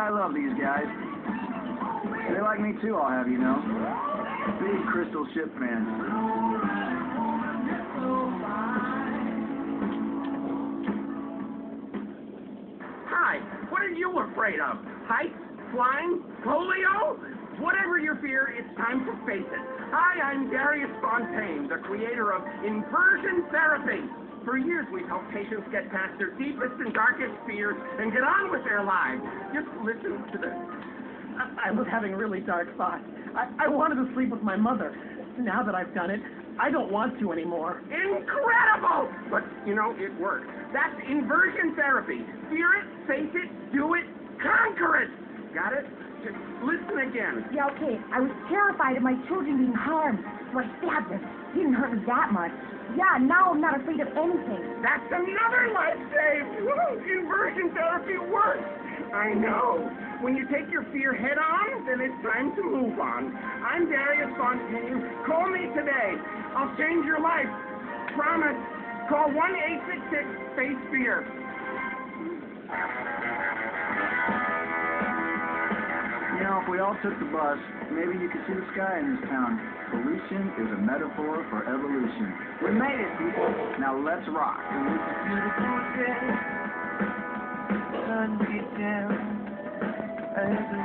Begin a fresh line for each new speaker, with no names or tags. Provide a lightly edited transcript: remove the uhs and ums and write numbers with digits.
I love these guys. They like me too, I'll have you know. Big Crystal Ship fans.
Hi, what are you afraid of? Heights? Flying? Polio? Whatever your fear, it's time to face it. Hi, I'm Darius Fontaine, the creator of Inversion Therapy. For years, we've helped patients get past their deepest and darkest fears and get on with their lives. Just listen to this.
I was having really dark thoughts. I wanted to sleep with my mother. Now that I've done it, I don't want to anymore.
Incredible! But, you know, it worked. That's inversion therapy. Fear it, face it, do it, conquer it. Got it? Just listen again.
Yeah, okay. I was terrified of my children being harmed, so I stabbed them. Didn't hurt me that much. Yeah, now I'm not afraid of anything.
That's another life saved. Inversion therapy works. I know. When you take your fear head on, then it's time to move on. I'm Darius Fontaine. Call me today. I'll change your life. Promise. Call 1-866-FACE-FEAR.
You know, if we all took the bus, maybe you could see the sky in this town. Pollution is a metaphor for evolution. We made it, people. Now let's rock.
Sun beat down as the